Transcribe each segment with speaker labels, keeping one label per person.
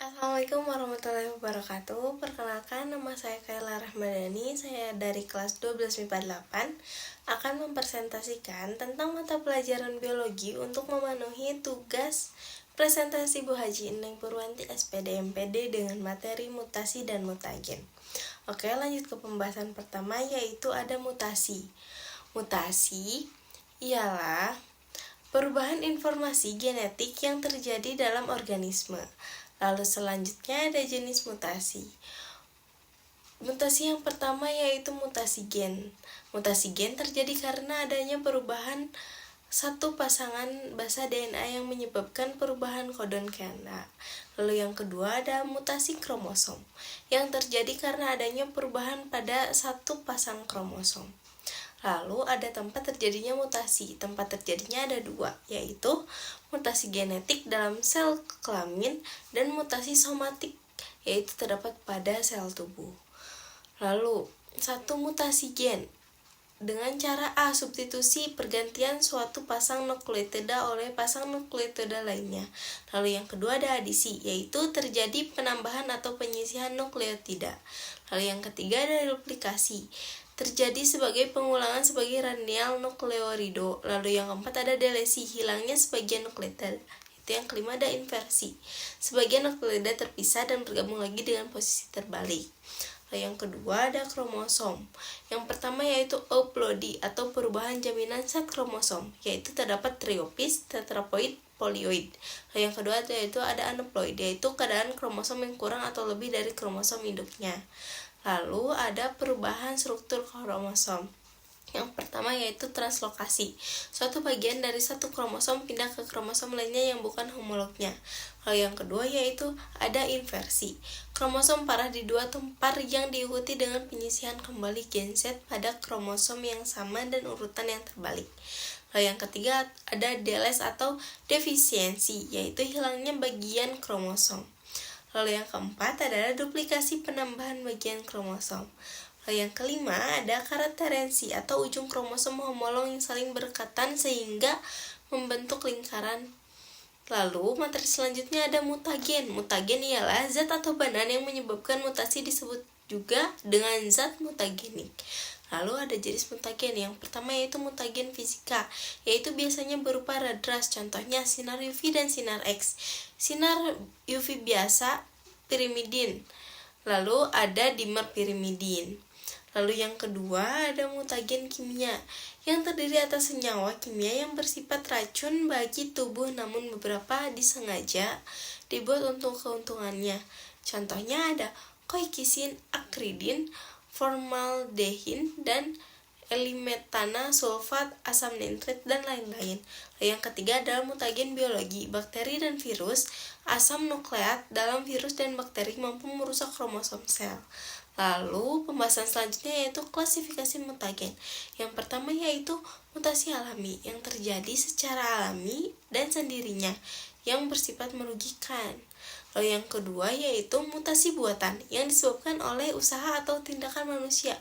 Speaker 1: Assalamualaikum warahmatullahi wabarakatuh. Perkenalkan, nama saya Kayla Rahmadani. Saya dari kelas 12 MIPA 8 akan mempresentasikan tentang mata pelajaran biologi untuk memenuhi tugas presentasi Bu Haji Eneng Purwanti SPD MPD dengan materi mutasi dan mutagen. Oke, lanjut ke pembahasan pertama, yaitu ada mutasi. Mutasi ialah perubahan informasi genetik yang terjadi dalam organisme. Lalu selanjutnya ada jenis mutasi. Mutasi yang pertama yaitu mutasi gen. Mutasi gen terjadi karena adanya perubahan satu pasangan basa DNA yang menyebabkan perubahan kodon DNA. Lalu yang kedua ada mutasi kromosom, yang terjadi karena adanya perubahan pada satu pasang kromosom. Lalu ada tempat terjadinya mutasi. Tempat terjadinya ada dua, yaitu mutasi genetik dalam sel kelamin dan mutasi somatik, yaitu terdapat pada sel tubuh. Lalu, satu mutasi gen dengan cara A, substitusi pergantian suatu pasang nukleotida oleh pasang nukleotida lainnya. Lalu yang kedua ada adisi, yaitu terjadi penambahan atau penyisihan nukleotida. Lalu yang ketiga ada duplikasi, terjadi sebagai pengulangan sebagai radial nukleorido. Lalu yang keempat ada delesi, hilangnya sebagian nukleotida. Itu yang kelima ada inversi, sebagian nukleotida terpisah dan bergabung lagi dengan posisi terbalik. Lalu yang kedua ada kromosom. Yang pertama yaitu euploidi atau perubahan jaminan zat kromosom, yaitu terdapat triopis, tetraploid, polioid. Lalu yang kedua yaitu ada aneuploid, yaitu keadaan kromosom yang kurang atau lebih dari kromosom induknya. Lalu ada perubahan struktur kromosom. Yang pertama yaitu translokasi, suatu bagian dari satu kromosom pindah ke kromosom lainnya yang bukan homolognya. Lalu yang kedua yaitu ada inversi, kromosom parah di dua tempar yang diikuti dengan penyisihan kembali gen Z pada kromosom yang sama dan urutan yang terbalik. Lalu yang ketiga ada deles atau defisiensi, yaitu hilangnya bagian kromosom. Lalu yang keempat adalah duplikasi, penambahan bagian kromosom. Lalu yang kelima ada karakterensi atau ujung kromosom homolog yang saling berdekatan sehingga membentuk lingkaran. Lalu materi selanjutnya ada mutagen. Mutagen ialah zat atau badan yang menyebabkan mutasi, disebut juga dengan zat mutagenik. Lalu ada jenis mutagen. Yang pertama yaitu mutagen fisika, yaitu biasanya berupa radras, contohnya sinar UV dan sinar X. Sinar UV biasa pirimidin. Lalu ada dimer pirimidin. Lalu yang kedua ada mutagen kimia, yang terdiri atas senyawa kimia yang bersifat racun bagi tubuh namun beberapa disengaja dibuat untuk keuntungannya. Contohnya ada koikisin, akridin, formaldehin, dan elimetana, sulfat, asam nitrit, dan lain-lain. Yang ketiga adalah mutagen biologi, bakteri dan virus. Asam nukleat dalam virus dan bakteri mampu merusak kromosom sel. Lalu pembahasan selanjutnya yaitu klasifikasi mutagen. Yang pertama yaitu mutasi alami, yang terjadi secara alami dan sendirinya, yang bersifat merugikan. Lalu yang kedua yaitu mutasi buatan, yang disebabkan oleh usaha atau tindakan manusia.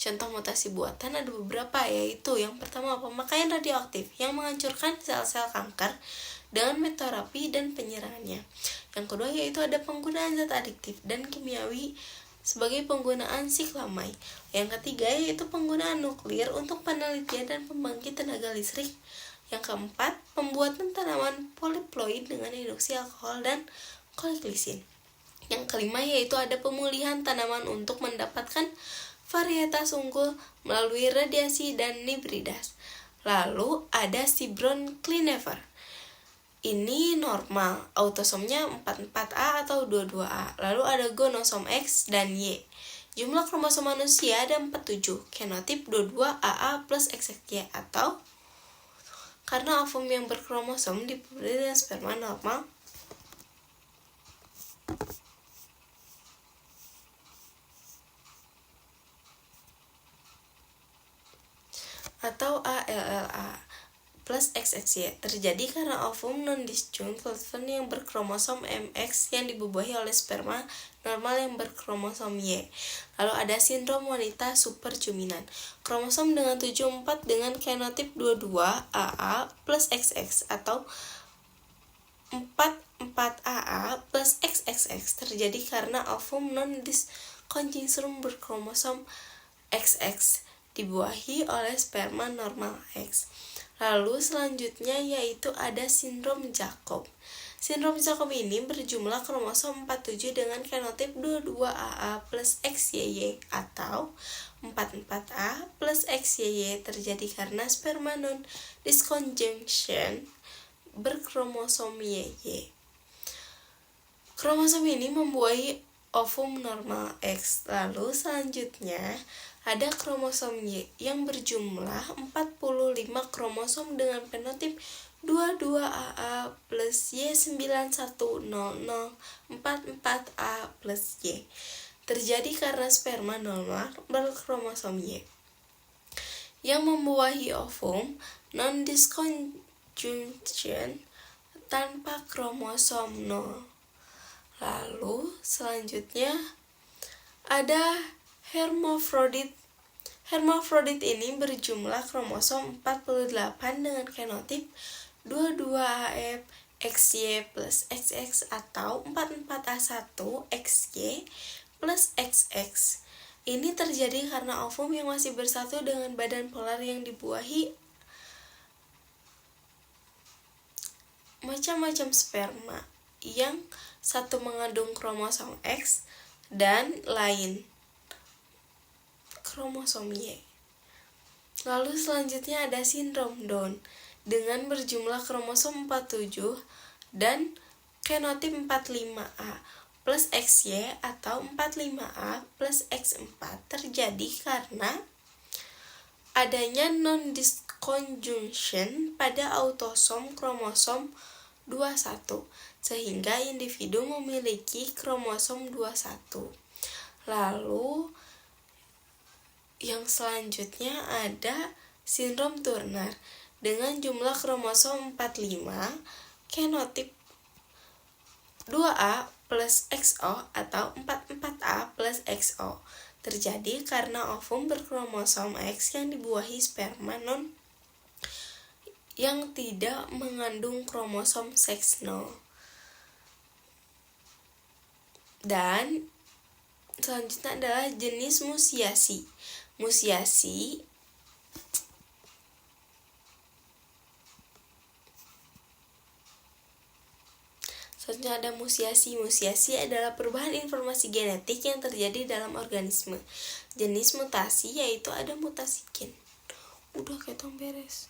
Speaker 1: Contoh mutasi buatan ada beberapa, yaitu yang pertama pemakaian radioaktif yang menghancurkan sel-sel kanker dengan metoterapi dan penyerangannya. Yang kedua yaitu ada penggunaan zat adiktif dan kimiawi sebagai penggunaan siklamai. Yang ketiga yaitu penggunaan nuklir untuk penelitian dan pembangkit tenaga listrik. Yang keempat, pembuatan tanaman poliploid dengan induksi alkohol dan koliklisin. Yang kelima yaitu ada pemulihan tanaman untuk mendapatkan varietas unggul melalui radiasi dan hibridas. Lalu ada Sibron cleaver. Ini normal, autosomnya 44A atau 22A. Lalu ada gonosom X dan Y. Jumlah kromosom manusia ada 47, kenotip 22AA plus XXY, atau karena ovum yang berkromosom dipenuhi dengan sperma normal, atau ALLA plus XXY terjadi karena ovum non-disjunct platform yang berkromosom MX yang dibubuhi oleh sperma normal yang berkromosom Y. Lalu ada sindrom wanita superjuminan, kromosom dengan 74 dengan kenotip 22AA plus XX atau 44AA plus XX XX terjadi karena ovum non-discontinuum berkromosom XX dibuahi oleh sperma normal X. Lalu selanjutnya yaitu ada sindrom Jakob. Sindrom Jakob ini berjumlah kromosom 47 dengan fenotip 22AA plus XYY atau 44A plus XYY terjadi karena sperma non-disconjunction berkromosom YY. Kromosom ini membuahi ovum normal X. Lalu selanjutnya ada kromosom Y yang berjumlah 45 kromosom dengan fenotip 22AA plus Y910044A plus Y. Terjadi karena sperma normal berkromosom Y yang membuahi ovum non-disconjunction tanpa kromosom 0. Lalu selanjutnya ada hermafrodit. Hermafrodit ini berjumlah kromosom 48 dengan fenotip 22AF XY plus XX atau 44A1 XY plus XX. Ini terjadi karena ovum yang masih bersatu dengan badan polar yang dibuahi macam-macam sperma yang satu mengandung kromosom X dan lain kromosom Y. Lalu selanjutnya ada sindrom Down dengan berjumlah kromosom 47 dan fenotip 45A plus XY atau 45A plus X4 terjadi karena adanya non-disconjunction pada autosom kromosom 21 sehingga individu memiliki kromosom 21. Lalu yang selanjutnya ada sindrom Turner dengan jumlah kromosom 45, fenotip 2A plus XO atau 44A plus XO. Terjadi karena ovum berkromosom X yang dibuahi sperma non yang tidak mengandung kromosom seks 0. Dan selanjutnya adalah jenis musiasi. Selanjutnya ada musiasi. Musiasi adalah perubahan informasi genetik yang terjadi dalam organisme. Jenis mutasi yaitu ada mutasi gen. Udah ketong beres.